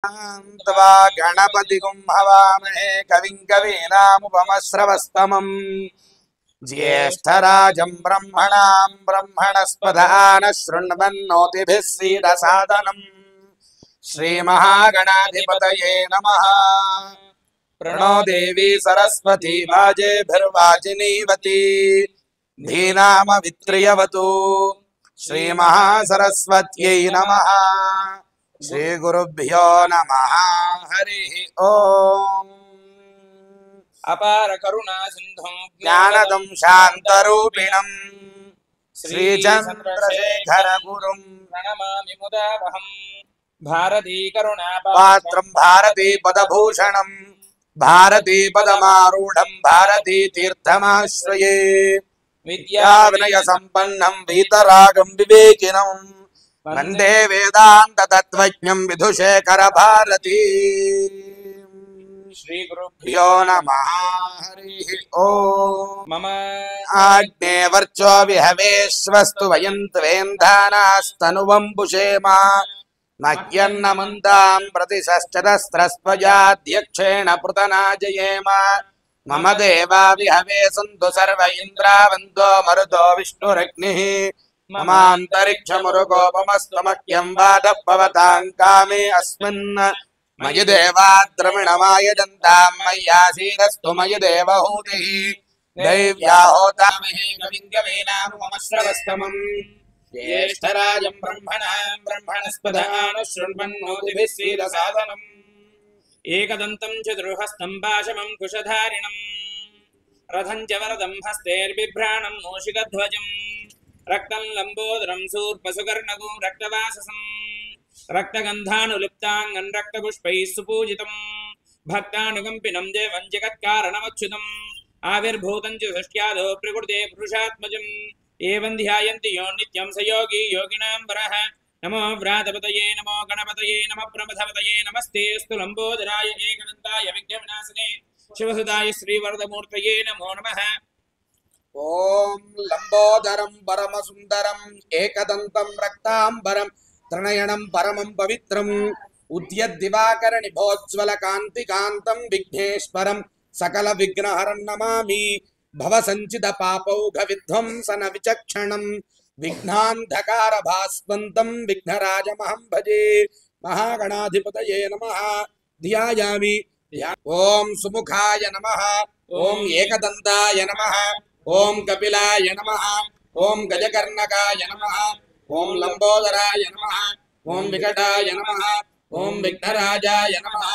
त्वा गणपतिगुं हवामहे कविं कवीनामुपमश्रवस्तमम् ज्येष्ठराजं ब्रह्मणां ब्रह्मणस्पदानः शृण्वन्नोतिभिः सीदसादनम् श्रीमहागणाधिपतये नमः। प्रणो देवी सरस्वती वाजेभिर्वाजिनीवती धीनामवित्रियवतु श्रीमहासरस्वत्यै नमः। श्रीगुरुभ्यो नमः। हरिः ओम्। अपार करुणा सिंधुं ज्ञानदं शान्तरूपिणम् श्रीचन्द्रशेखर गुरुं प्रणमामि मुदावहं। भारती करुणा पात्रं भारती पदभूषणं भारती पदमारूढं भारती तीर्थमाश्रये विद्याविनय संपन्नं वीतरागं विवेकिनं वन्दे वेदान्त तत्त्वज्ञं विधुशेखर भारती। श्री गुरुभ्यो यो नमः। हरिः ओम्। मम आग्ने वर्चो विहवेश्वस्तु वयं त्वेन्धानास्तनुवं पुषेम मह्यन्नमन्तां प्रतिशश्चतस्रस्त्वजाध्यक्षेण पृतनाजयेम। मम देवा विहवे सन्तु सर्व इन्द्रावन्तो मरुतो विष्णुरग्निः ममान्तरिक्षमुरुकोपमस्तमह्यं वादः भवतां कामे अस्मिन् मयि देवाद्रविणमायजन्तां मय्यासीदस्तु मयि देवहूतिः दैव्या होतामहे कविं कवीनामुपमश्रवस्तमम् ज्येष्ठराजं ब्रह्मणां ब्रह्मणस्पदानः शृण्वन्नोतिभिः सीदसादनम् एकदन्तं चतुर्हस्तं पाशमं कुशधारिणं रथं च वरदं हस्तैर्बिभ्राणं मूषिकध्वजं रक्तं लम्बोदरं शूर्पसुकर्णगं रक्तवाससं रक्तगन्धानुलिप्ताङ्गं रक्तपुष्पैः सुपूजितं भक्तानुकम्पिनं देवं जगत्कारणमच्युतम् आविर्भूतं च सृष्ट्यादो प्रकृते पुरुषात्मजम् एवं ध्यायन्ति यो नित्यं स योगी योगिनां वरः। नमो व्रातपतये नमो गणपतये नमः प्रमथपतये नमस्ते स्तु लम्बोदराय एकदन्ताय विघ्नविनाशने शिवसुताय श्रीवरदमूर्तये नमो नमः। ओम लंबोदरं परमसुंदरं एकदन्तं रक्तांबरं त्रिनयनं परमं पवित्रम् उद्यद्दिवाकर निभोज्ज्वल कान्तिकान्तं विघ्नेश्वरं सकल विघ्नहरं नमामि। भवसञ्चित पापौघ विध्वंसन विचक्षणं विघ्नान्धकार भास्वन्तं विघ्नराजमहं भजे। महागणाधिपतये नमः। ध्यायामि। ओम सुमुखाय नमः। ओम एकदन्ताय नमः। ओम कपिलाय नमः। ओम गजकर्णकाय नमः। ओम लंबोदराय नमः। ओम विकटाय नमः। ओम विघ्नराजाय नमः।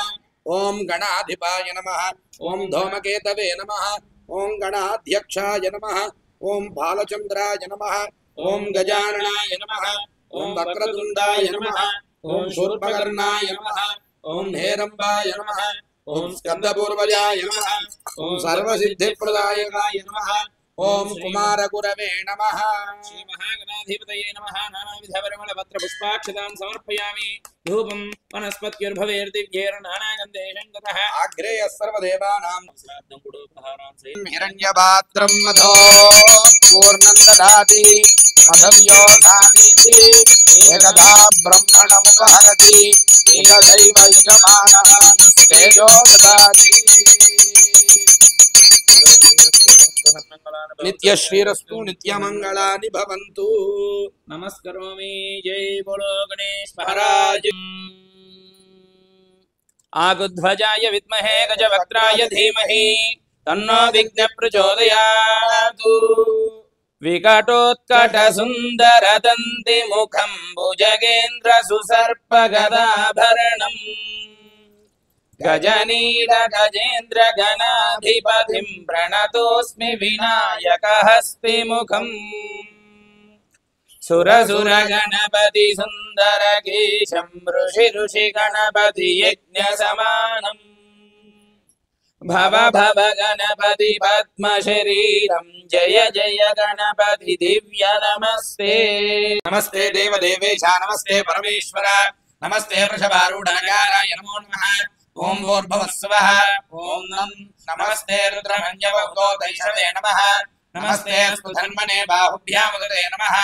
ओम गणाधिपाय नमः। ओम धूमकेतवे नमः। ओम गणाध्यक्षाय नमः। ओम बालचंद्राय नमः। ओम गजाननाय नमः। ओम वक्रतुंडाय नमः। ओम शूर्पकर्णाय नमः। ओम हेरंबाय नमः। ओम स्कंदपूर्वजाय नमः। ओम सर्वसिद्धिप्रदायकाय नमः। ओम कुमार गुरवे नमः। श्री महागणाधिपतये नमः। नानाविधपरिमलपत्रपुष्पाक्षतां समर्पयामि। धूपं वनस्पत्युर्भवेर्दिव्यैर्नानागन्धेषु गतः आग्रेय सर्वदेवानां श्राद्धं कुडोपहारां सहितं हिरण्यपात्रं मधो पूर्णं ददाति मधव्यो धामीति एकदा ब्रह्मणमुपहरति एकदैव यजमानः तेजो ददाति। नित्यश्रीरस्तु नित्यमङ्गलानि भवन्तु। नमस्करोमि। जय बोलो गणेश महाराज। आगुध्वजाय विद्महे गजवक्त्राय धीमहि तन्नो विघ्न प्रचोदयात्। विकटोत्कट सुंदर दन्ति मुखं भुजगेन्द्र सुसर्प गदाभरणम् गजनील गजेन्द्र गणाधिपतिं प्रणतोऽस्मि विनायक हस्तिमुखम्। सुरसुर गणपति सुंदर केशं ऋषि ऋषि गणपति यज्ञ समानम्। भव भव गणपति पद्म शरीरं जय जय गणपति दिव्य नमस्ते। नमस्ते देव देवेशा नमस्ते परमेश्वर नमस्ते वृषभारूढनकाराय नमो नमः। ओम भूर्भुवः स्वः। ओम नमस्ते रुद्रमन्यवभूतैषवे नमः। नमस्ते स्फुधन्मने बाहुभ्यामुदते नमः।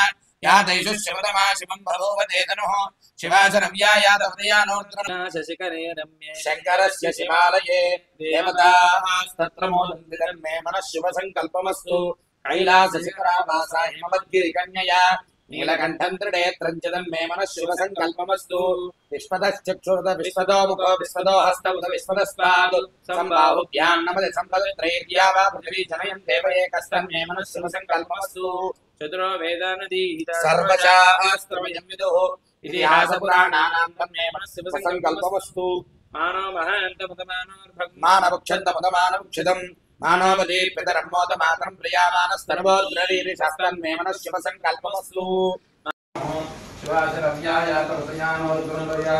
या तैषु शिवतमा शिवं बभूवते तनुः शिवासरव्या यादवदयानोर्द्रम शशिकरे रम्ये शङ्करस्य शिवालये देवतास्तत्र मोदन्ति तन्मे मनः शुभसङ्कल्पमस्तु कैलासशिखरावासा हिमवद्गिरिकन्यया नीलकण्ठं त्रिनेत्रं च तन्मे मनः शुभसङ्कल्पमस्तु विश्वतश्चक्षुरुत विश्वतो मुखो विश्वतो हस्तमुत विश्वतस्पादु सम्बाहुभ्यां नमते सम्पदत्रैर्या वा पृथिवी जनयन् देव एकस्तन्मे मनः शुभसङ्कल्पमस्तु चतुरो वेदानदीता सर्वशास्त्रमयं विदुः इतिहासपुराणानां तन्मे मनः शुभसङ्कल्पमस्तु मानो महान्तमुतमानोर्भग् मानवक्षन्तमुतमानवक्षितम् मानवदीर्पितरम्मोदमातरं प्रियामानस्तनवोद्ररीरिशास्तन्मे मनः शुभसङ्कल्पमस्तु शिवासरव्यायातवदयानोर्द्रमया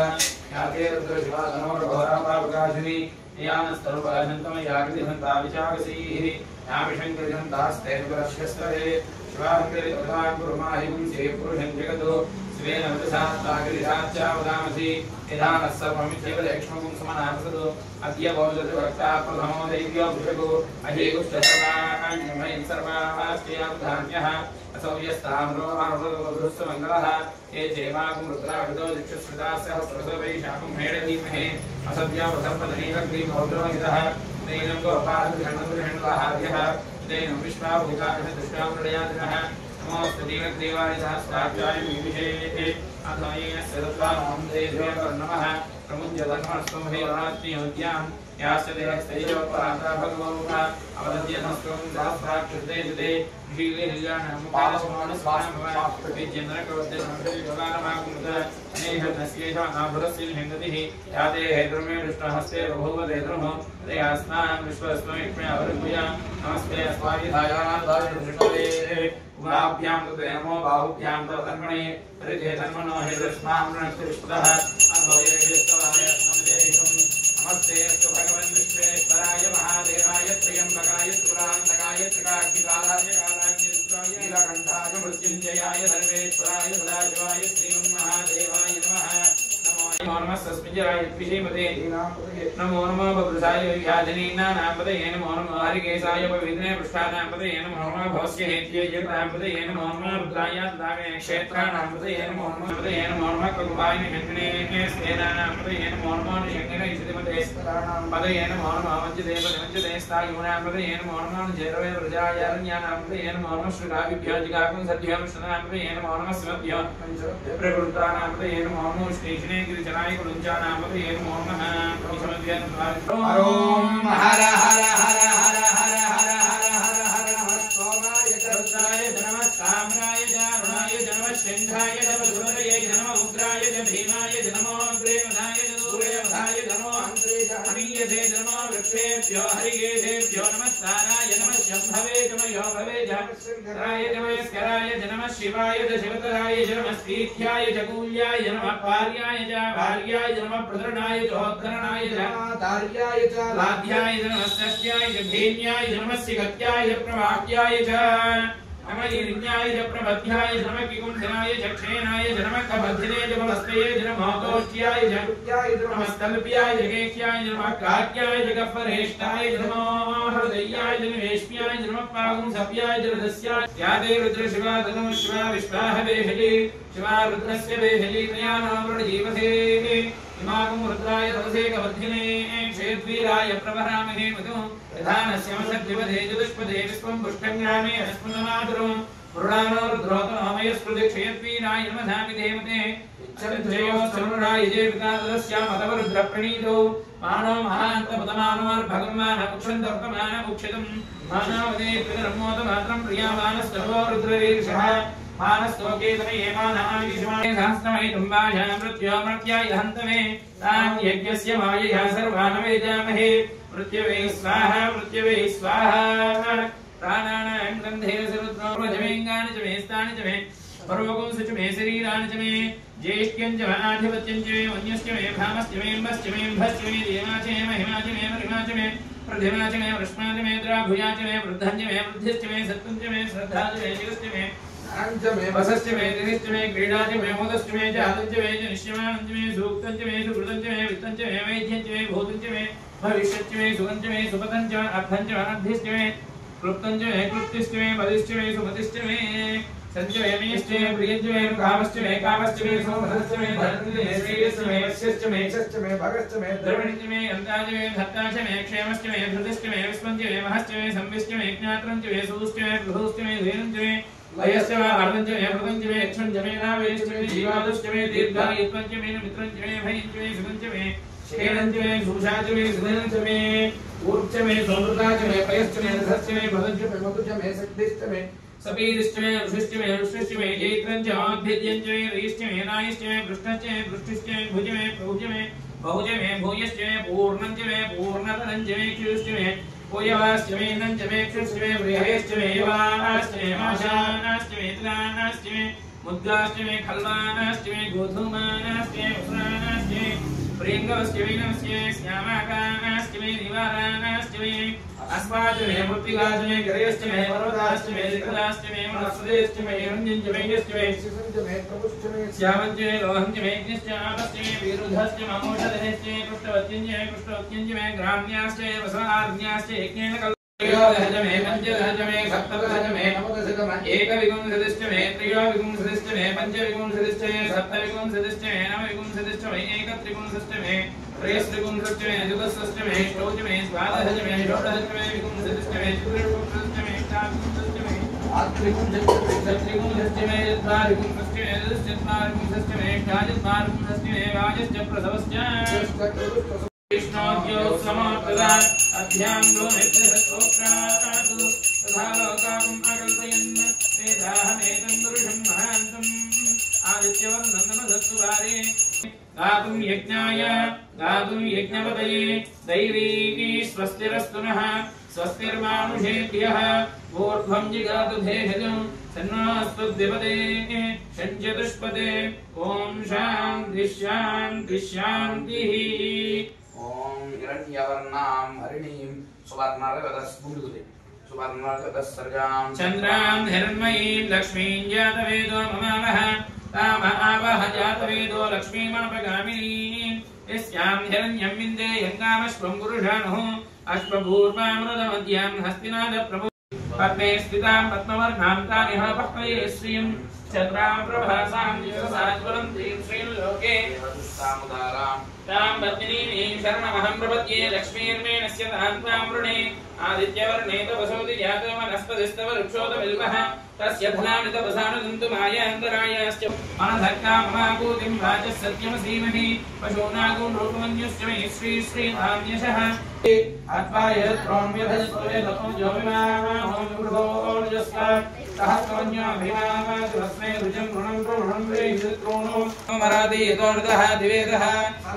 याते रुद्रशिवासनोर्घोरापावकाशिनी यानस्तरुपाशन्तमयाकृतिहन्ताविशाकसीः यामिशङ्करिहन्तास्तेर्वरश्यस्तरे शिवाङ्करितुमाहिं पुरुषं जगतो स्वेन वदसात्तागिरिसाच्चावदामसि निधानः सर्वमित्यवलेक्ष्मं समनामसदो अद्य बौद्धवक्ता प्रथमो दैव्यो वृषको अहेगुष्ठसर्वान् सर्वास्त्यावधान्यः असौ यस्ताम्रोहारुद्रमङ्गलः ये चैवाकुं रुद्राविदो दिक्षुश्रुता सहस्रसो वैशाखं हेडधीमहे असद्यावधर्मधनीलग्रीमौद्रमहितः नैनं गोपालगृहणगृहणवाहार्यः नैनं विश्वाभूताभिषदुष्टामृडयादिनः नमोऽस्तु दीनदेवाय सहस्राक्षाय विविषे अथयेन सर्वस्वामं देव्यवर्णमः प्रमुञ्जधर्मस्तुमहेरात्म्योद्यां यास्य देहस्तैजोपराता भगवोः अवदद्यनस्त्वं सहस्राक्षुते जुते नमो बाहुभ्यां तन्मणे तन्मनो नमस्ते अस्तु भगवन् विश्वेश्वराय महादेवाय त्र्यम्बकाय त्रिपुरान्तकाय त्रिकाग्निकालाय कालाग्निरुद्राय नीलकण्ठाय मृत्युञ्जयाय सर्वेश्वराय सदाशिवाय श्रीमन्महादेवाय नमः नमो नमः तस्मिञ्जराय विषीमते नमो नमः बभृसाय व्याधिनीनानाम्पतये नमो नमः हरिकेशाय पवित्रे पृष्ठानाम्पतये नमो नमः भवस्य हेत्ययज्ञाम्पतये नमो नमः रुद्राय दामे क्षेत्राणाम्पतये नमो नमः कल्पाय निहन्त्रिणे स्तेनानाम्पतये नमो नमः निषङ्गिने इषितिमते पदये नमो नमः वञ्चते स्थायुनाम्पतये नमो नमः जैरवे प्रजायारण्यानाम्पतये नमो नमः श्रीराविभ्यो जिगाकुं सद्भ्यो विष्णुनाम्पतये नमो नमः शिवभ्यो प्रकृतानाम्पतये नमो नमः श्रीकृष्णे गिरिजनाय कुलञ्चानाम्पतये नमो नमः ॐ हर हर हर हर हर हर हर हर हर नमः सोमाय च रुद्राय च नमः साम्राय च अरुणाय च नमः सिंहाय च मधुरये च नमः उग्राय च भीमाय च नमो अग्रेमधाय च दूरेमधाय च नमो अन्तरे च हनीयते च नमो वृक्षेभ्यो हरिकेशेभ्यो नमः साराय नमः शम्भवे च मयो भवे च राय च मयस्कराय च नमः शिवाय च शिवतराय च नमः स्तीथ्याय च कूल्याय च नमः पार्याय च भार्याय च नमः प्रधरणाय च होद्धरणाय च दार्याय च लाभ्याय च नमः सस्याय च भेन्याय च नमः सिगत्याय च प्रवाक्याय च नमः ईर्ण्याय च प्रबध्याय च नमः किकुण्ठनाय च क्षेनाय च नमः कबद्धिने च बलस्तये च नमः तोष्ट्याय च कृत्याय च नमः स्तल्प्याय च केक्ष्याय च नमः काक्याय च गह्वरेष्ठाय च नमः हृदयाय च निवेश्याय च नमः पागुंसप्याय च रदस्याय यादे रुद्र शिवा धनु शिवा विश्वाह वेहली शिवा रुद्रस्य वेहली तयानावृणजीवसे इमागुं रुद्राय तवसे कबद्धिने क्षेत्वीराय प्रवरामहे मधु प्रधानस्य मसद्विपदे चतुष्पदे विश्वं पुष्टङ्गामे अस्मन्नमातुरं पुरुणानो रुद्रोतमयस्पृति क्षेत्वीराय नमधामि देवते चन्द्रयोस्तमनुराय जयवितादस्यामतवरुद्रप्रणीतो मानो महान्तपदमानोर्भगन्मानमुक्षन्तवर्तमानमुक्षितं मानवदे पितरमोदमात्रं प्रियामानस्तवो रुद्ररीर्षः मानस्तोकेतनये मानाविषमाय सहस्रमयितुं वाजां मृत्योमर्त्याय हन्तमे तां यज्ञस्य मायया सर्वान् वेदामहे मृत्यवे स्वाहा प्राणानां गन्धे सरुद्रोजमेङ्गानि च मे स्थानि च मे परोगुंस च मे शरीराणि च मे ज्येष्ठ्यं च आधिपत्यं च मे वन्यश्च मे भामश्च मे अम्बश्च मे भश्च मे देवा च मे महिमा च मे महिमा च मे प्रतिमा च मे वृष्मा च मे द्राभुजा च मे वृद्धं च मे वृद्धिश्च मे सत्त्वं च मे श्रद्धा च मे जगश्च मे वसश्च मे दिनिश्च मे क्रीडा च मे मोदश्च मे जातं च मे निश्चयमानं च मे सूक्तं च मे सुकृतं च मे वित्तं च मे वैद्यं च मे भूतं च मे भविष्यच्च मे सुखं च मे सुपतं च अर्थं च अनर्थिश्च मे क्लुप्तं च मे क्लुप्तिश्च मे बलिश्च मे सुमतिश्च मे संजमेमिष्टे प्रियज्मे कामश्चमे कामश्चमे सोमहश्चमे धर्मश्चमे श्रीयश्चमे यश्चमे यश्चमे भगश्चमे द्रविणश्चमे अन्ताजमे धत्ताचमे क्षेमश्चमे धृतिश्चमे विस्मञ्चमे महश्चमे संविश्चमे ज्ञात्रञ्चमे सुदुश्चमे बृहश्चमे धीरञ्चमे वयश्चमे अर्धञ्चमे प्रदञ्चमे यक्षञ्चमे नावयश्चमे जीवादुश्चमे दीर्घायुत्वञ्चमे मित्रञ्चमे भयञ्चमे सुदञ्चमे शेणञ्चमे सुषाचमे सुधनञ्चमे ऊर्चमे सोमृताचमे पयश्चमे रथश्चमे भदञ्चमे मधुचमे शक्तिश्चमे सपीदिष्टमे ऋषिष्टमे ऋषिष्टमे जैत्रञ्चमाभ्यद्यञ्चमे रयिष्टमे नायिष्टमे पृष्ठश्चमे पृष्टिष्टमे भुजमे बहुजमे भूयश्चमे पूर्णञ्चमे पूर्णतरञ्चमे क्षुष्टमे पूयवाश्चमे नञ्चमे क्षुष्टमे बृहयश्चमे यवाश्चमे माशाश्चमे तदाश्चमे मुद्गाश्चमे खल्वाश्चमे गोधूमाश्चमे उसराश्चमे प्रियङ्गवश्चमे नमस्ये श्यामाकाश्चमे निवाराश्चमे अस्माचमे मृत्तिकाचमे गरयश्चमे पर्वताश्चमे विकलाश्चमे मनस्वदेश्चमे रञ्जनचमे यश्चमे शिशुञ्चमे प्रभुश्चमे श्यामञ्चमे लोहञ्चमे यज्ञश्चापश्चमे विरुद्धश्चमे अमोषधश्चमे कृष्णवत्यञ्चमे ग्राम्याश्चमे वसवार्ण्याश्चमे यज्ञेन त्रयोदशमे पञ्चदशमे सप्तदशमे नवदशमे एकविंशतिश्चमे त्रयोविंशतिश्चमे पञ्चविंशतिश्चमे सप्तविंशतिश्चमे नवविंशतिश्चमे एकत्रिंशतिश्चमे त्रयस्त्रिंशतिश्चमे चतुस्सष्टमे षोडशमे द्वादशमे षोडशमे विंशतिश्चमे चतुर्विंशतिश्चमे अष्टाविंशतिश्चमे आत्रिंशतिश्चमे चत्वारिंशतिश्चमे चतुश्चत्वारिंशतिश्चमे अष्टाचत्वारिंशतिश्चमे वाजश्च प्रसवश्च कृष्णोद्यो समाप्तदा अध्यां गोमित्रसत्सोक्रातु तथा लोकाम् अकल्पयन् वेदाहमेतं पुरुषं महान्तम् आदित्यवर्णनमधत्सुवारे गातुं यज्ञपतये दैवी स्वस्तिरस्तु नः स्वस्तिर्मानुषेभ्यः ऊर्ध्वं जिगातु भेषजं सन्नास्तुद्विपदे षड्चतुष्पदे ॐ शान्तिः शान्तिः शान्तिः ओम हिरण्यवर्णां हरिणीं सुवर्णरजतस्सर्गां चन्द्रां हिरण्मयीं लक्ष्मीं जातवेदो ममावह ताम आवह जातवेदो लक्ष्मीमणपगामिनीं यस्यां हिरण्यं विन्दे यङ्गामश्वं पुरुषाणुः अश्वभूर्वामृतमद्यां हस्तिनाद प्रभु पद्मे स्थितां पद्मवर्णां तामिह पक्वये श्रियं चन्द्रां प्रभासां दिवसाज्वलन्तीं श्रीलोके सामुदारां तां पद्मिनीं शरणमहं प्रपद्ये लक्ष्मीर्मेणस्य तां तां वृणे आदित्यवर्णे तपसोति जातो वनस्पतिस्तव वृक्षोतबिल्वः तस्य फलानि तपसानुदन्तु मायान्तरायाश्च अनधक्का ममाकूतिं वाचः सत्यमसीमहि पशूनागुं रूपमन्युश्च मे श्रीधान्यशः आत्माय त्रोण्यभजस्त्वये ततो ज्योतिमाहोर्जस्वात् सहस्रमन्योऽभिमावासुरस्मै रुजं ऋणं प्रणं वेहितृणो मरादि यतोर्दः दिवेदः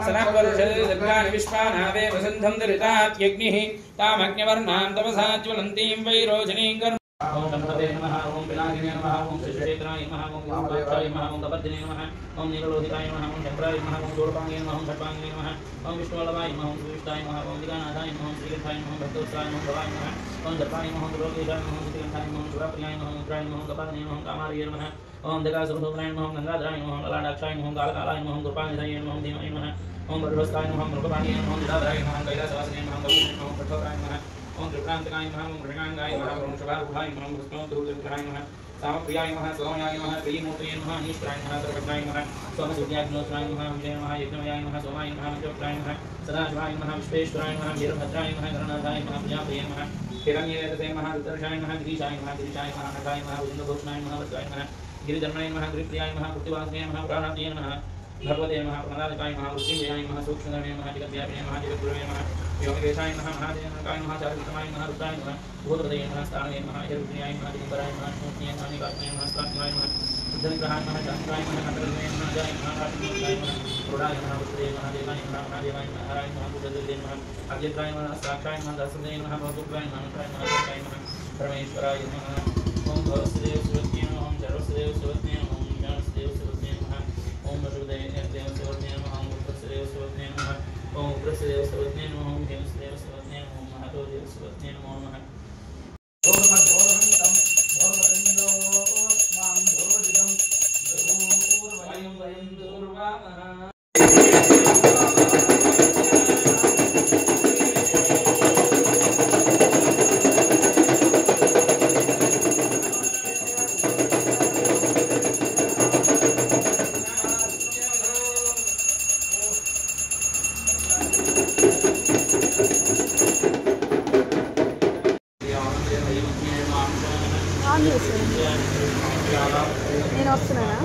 सनःवर्षदर्गाणि विश्वानावे वसन्धं दरितात् यज्ञिः तामग्निवर्णां तपसा ज्वलन्तीं वैरोचनीं कर्म ओम गणपते नमः ओम पिनाकिने नमः ओम श्रीक्षेत्राय नमः ओम विष्णुपादाय नमः ओम तपद्दिने नमः ओम नीललोहिताय नमः ओम चक्राय नमः ओम शूलपांगे नमः ओम षट्पांगे नमः ओम विष्णुवल्लभाय नमः ओम सुविष्टाय नमः ओम दिगानाथाय नमः ओम श्रीगंधाय नमः ओम भक्तवत्सलाय नमः भवाय नमः ओम जपाय नमः ओम लोकेशाय नमः ओम श्रीगंधाय नमः ओम सुराप्रियाय नमः ओम रुद्राय नमः ओम कपालिने नमः ओम कामार्ये नमः ओम दगासुरधूम्राय नमः ओम गंगाधराय नमः ओम ललाटाक्षाय नमः ओम कालकालाय नमः ओम कृपानिधाय नमः ओम धीमहि नमः ओम बृहस्पताय नमः ओम मृगपाणिये नमः ओम निराधराय नमः ओम कैलासवासिने नमः ओम गौरीणे नमः ओम कठोराय नमः ओम त्रिप्रांतकाय नमः ओम मृगांगाय नमः ओम शभारूढाय नमः ओम कृष्णोद्धूर्धराय नमः सामप्रियाय नमः सोमयाय नमः प्रियमूर्तये नमः अनीश्वराय नमः सर्वज्ञाय नमः सोमसूर्याग्नोत्राय नमः विजय नमः यज्ञमयाय नमः सोमाय नमः पंचवक्त्राय नमः सदाशिवाय नमः विश्वेश्वराय नमः वीरभद्राय नमः गणनाथाय नमः प्रजापतये नमः हिरण्यवेदसे नमः रुद्रशाय नमः गिरीशाय नमः गिरीशाय नमः नटाय नमः भुजङ्गभूषणाय नमः वत्साय नमः गिरिधर्मणे नमः गिरिप्रियाय नमः कृत्तिवासिने नमः पुराणात्मये नमः भगवते नमः प्रणदादिकाय नमः मृत्युंजयाय नमः सूक्ष्मधर्मे नमः जगद्व्यापिने नमः जगद्गुरवे नमः योगेशाय नमः महादेवकाय नमः चारुतमाय नमः रुद्राय नमः भूतपतये नमः स्थानये नमः हिरण्मयाय नमः दिगंबराय नमः मूर्तये नमः निकात्मये नमः स्वात्माय नमः सिद्धनिग्रहाय नमः शान्ताय नमः नटरवे नमः जय नमः राजनाय नमः क्रोडाय नमः पुत्रे नमः देवाय नमः महादेवाय नमः हराय नमः बुद्धदेवाय नमः अग्निद्राय नमः साक्षाय नमः दशदेवाय नमः भवदुग्राय नमः नटाय नमः जय नमः परमेश्वराय नमः ओम भवस्देव सुवत्ये नमः ओम सर्वस्देव सुवत्ये नमः ओम ज्ञानस्देव सुवत्ये नमः ओम वसुदेव सुवत्ये नमः ओम उग्रस्देव सुवत्ये नमः ओम उग्रस्देव सुवत्ये नमः ओम हेमस्देव सुवत्ये नमः ओम महादेव सुवत्ये नमो नमः ఆన్ చేసాను నేను వస్తున్నానా